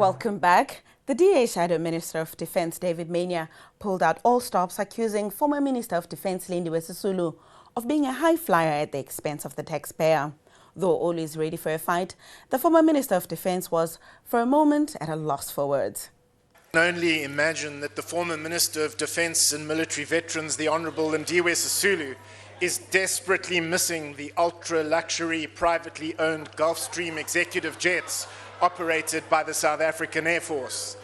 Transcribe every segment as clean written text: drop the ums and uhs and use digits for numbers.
Welcome back. The DA Shadow Minister of Defence, David Mania, pulled out all stops, accusing former Minister of Defence, Lindiwe Sisulu, of being a high flyer at the expense of the taxpayer. Though always ready for a fight, the former Minister of Defence was, for a moment, at a loss for words. I can only imagine that the former Minister of Defence and Military Veterans, the Honourable Lindiwe Sisulu, is desperately missing the ultra-luxury, privately owned Gulfstream executive jets operated by the South African Air Force.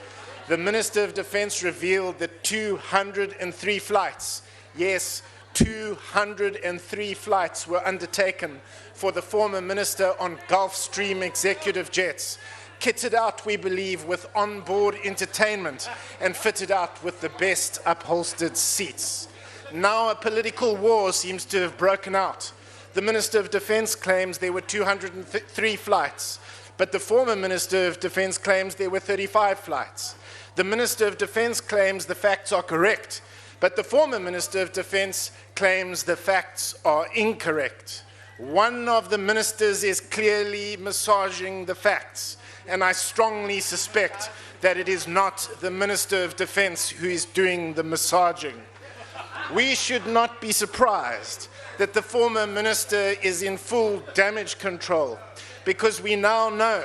The Minister of Defence revealed that 203 flights, yes, 203 flights were undertaken for the former minister on Gulfstream executive jets, kitted out, we believe, with onboard entertainment and fitted out with the best upholstered seats. Now a political war seems to have broken out. The Minister of Defence claims there were 203 flights, but the former Minister of Defence claims there were 35 flights. The Minister of Defence claims the facts are correct, but the former Minister of Defence claims the facts are incorrect. One of the ministers is clearly massaging the facts, and I strongly suspect that it is not the Minister of Defence who is doing the massaging. We should not be surprised that the former minister is in full damage control, because we now know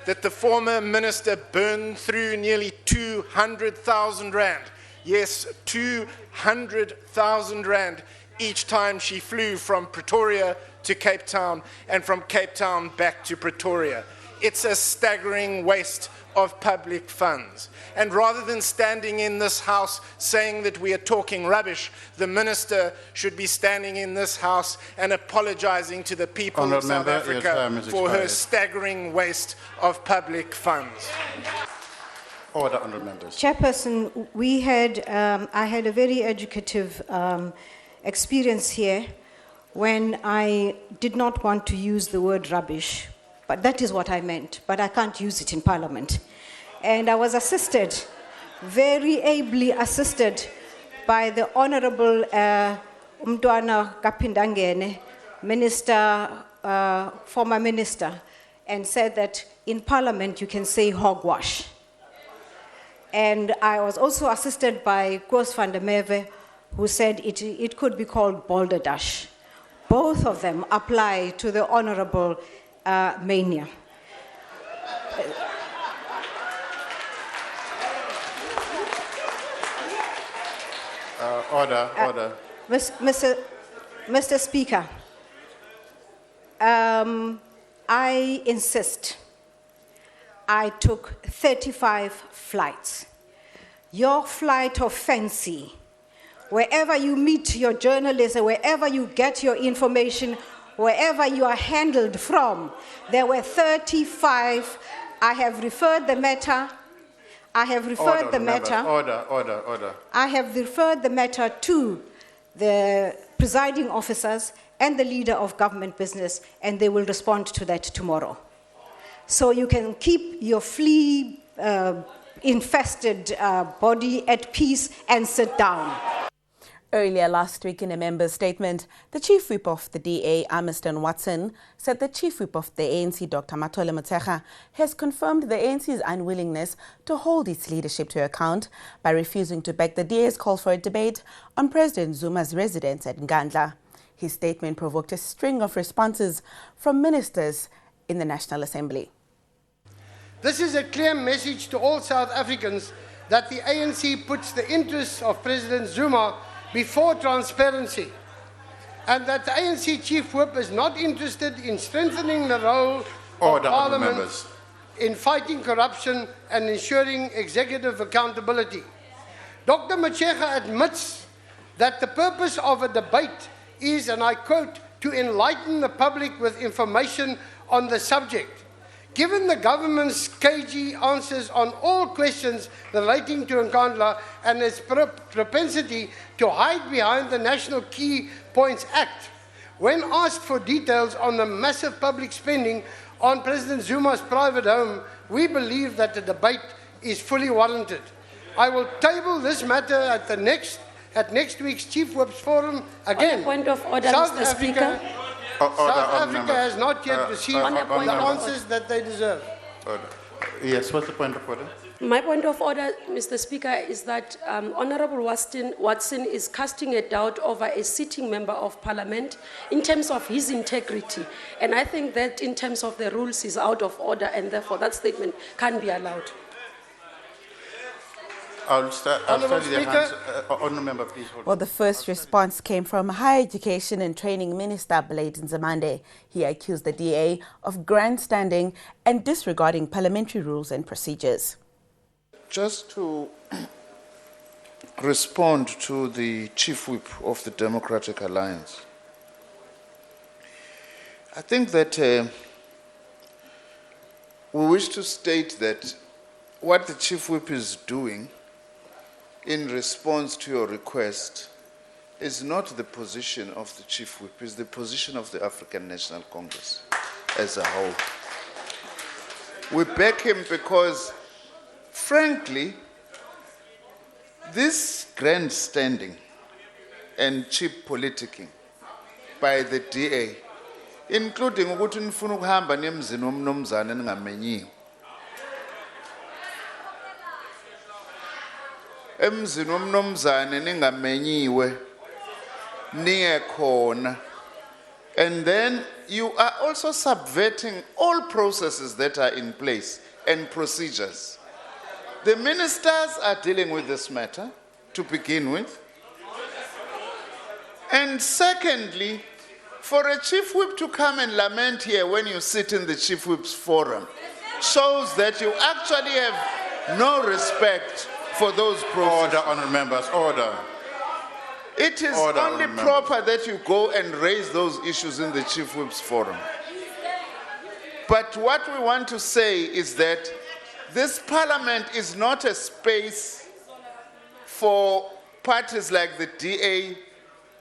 that the former minister burned through nearly 200,000 rand. Yes, 200,000 rand each time she flew from Pretoria to Cape Town and from Cape Town back to Pretoria. It's a staggering waste of public funds. And rather than standing in this house saying that we are talking rubbish, the minister should be standing in this house and apologizing to the people of South Africa for her staggering waste of public funds. Order, honourable members. Chairperson, I had a very educative experience here when I did not want to use the word rubbish, but that is what I meant, but I can't use it in Parliament. And I was assisted, very ably assisted, by the Honourable Umntwana Kapindangene, Minister, former Minister, and said that in Parliament you can say hogwash. And I was also assisted by Koos van der Merwe, who said it could be called balderdash. Both of them apply to the Honourable Mania. Order. Mr. Speaker, I insist. I took 35 flights. Your flight of fancy, wherever you meet your journalists, wherever you get your information, wherever you are handled from, there were 35. I have referred the matter. I have referred the matter. Order. I have referred the matter to the presiding officers and the leader of government business, and they will respond to that tomorrow. So you can keep your flea-infested body at peace and sit down. Earlier last week, in a member's statement, the Chief Whip of the DA, Amiston Watson, said the Chief Whip of the ANC, Dr. Matole Motshekga, has confirmed the ANC's unwillingness to hold its leadership to account by refusing to back the DA's call for a debate on President Zuma's residence at Ngandla. His statement provoked a string of responses from ministers in the National Assembly. This is a clear message to all South Africans that the ANC puts the interests of President Zuma before transparency, and that the ANC Chief Whip is not interested in strengthening the role of Parliament in fighting corruption and ensuring executive accountability. Dr. Motshekga admits that the purpose of a debate is, and I quote, to enlighten the public with information on the subject. Given the government's cagey answers on all questions relating to Nkandla and its propensity to hide behind the National Key Points Act, when asked for details on the massive public spending on President Zuma's private home, we believe that the debate is fully warranted. I will table this matter at next week's Chief Whips Forum again. On a point of order, Mr. Speaker. South Africa has not yet received the answers that they deserve. Yes, what's the point of order? My point of order, Mr. Speaker, is that Honorable Watson is casting a doubt over a sitting member of Parliament in terms of his integrity. And I think that in terms of the rules is out of order, and therefore that statement can't be allowed. I'll start with the hands. Honourable Member, please hold. Well, the first response came from Higher Education and Training Minister Blade Nzimande. He accused the DA of grandstanding and disregarding parliamentary rules and procedures. Just to respond to the Chief Whip of the Democratic Alliance, I think that we wish to state that what the Chief Whip is doing in response to your request is not the position of the Chief Whip, it's the position of the African National Congress as a whole. We back him because, frankly, this grandstanding and cheap politicking by the DA, including ukuthi nifuna ukuhamba nemzini womnomzana ningamenyiwe, emzini womnomzana ningamenyiwe niye khona, and then you are also subverting all processes that are in place and procedures. The ministers are dealing with this matter to begin with. And secondly, for a Chief Whip to come and lament here when you sit in the Chief Whip's forum shows that you actually have no respect for those processes. Order, honourable members, order. It is Order, only honourable proper that you go and raise those issues in the Chief Whip's forum. But what we want to say is that this parliament is not a space for parties like the DA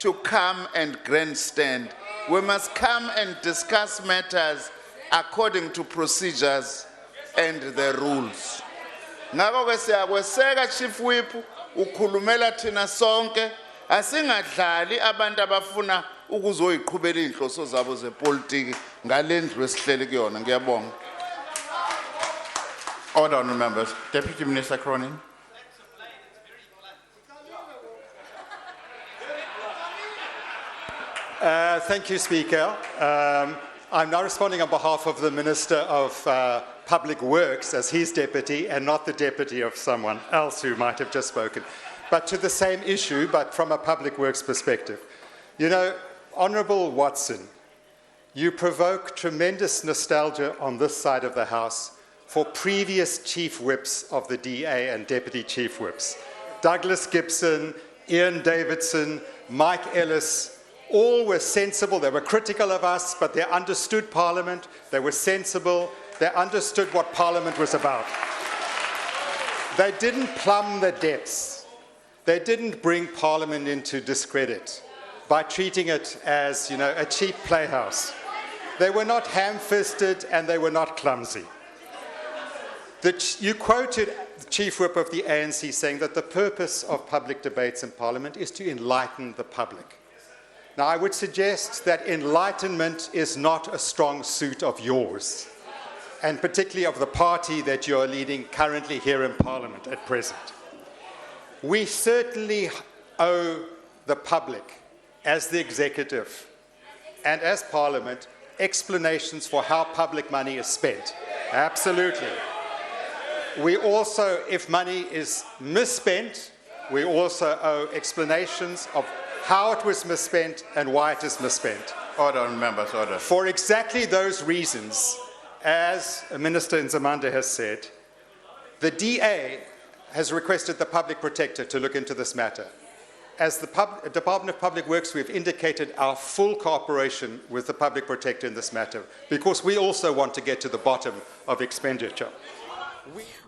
to come and grandstand. We must come and discuss matters according to procedures and the rules. Ngakho-ke siyakweseka Chief Whip ukhulumela thina sonke, asingadlali abantu abafuna ukuzoyiqhubela inhloso zabo zepolitiki ngalendlu esihleli kuyona. Ngiyabonga. Order, honourable members. Deputy Minister Cronin. Thank you, Speaker. I'm now responding on behalf of the Minister of Public Works as his deputy and not the deputy of someone else who might have just spoken, but to the same issue, but from a Public Works perspective. You know, Honourable Watson, you provoke tremendous nostalgia on this side of the House for previous Chief Whips of the DA and Deputy Chief Whips. Douglas Gibson, Ian Davidson, Mike Ellis, all were sensible. They were critical of us, but they understood Parliament. They were sensible. They understood what Parliament was about. They didn't plumb the depths. They didn't bring Parliament into discredit by treating it as, a cheap playhouse. They were not ham-fisted and they were not clumsy. You quoted the Chief Whip of the ANC saying that the purpose of public debates in Parliament is to enlighten the public. Now, I would suggest that enlightenment is not a strong suit of yours, and particularly of the party that you're leading currently here in Parliament at present. We certainly owe the public, as the executive and as Parliament, explanations for how public money is spent. Absolutely. We also, if money is misspent, we also owe explanations of how it was misspent and why it is misspent. Order, members, order. For exactly those reasons, as Minister Nzimande has said, the DA has requested the Public Protector to look into this matter. As the Department of Public Works, we've indicated our full cooperation with the Public Protector in this matter, because we also want to get to the bottom of expenditure.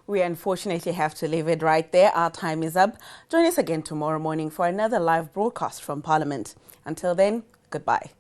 We unfortunately have to leave it right there. Our time is up. Join us again tomorrow morning for another live broadcast from Parliament. Until then, goodbye.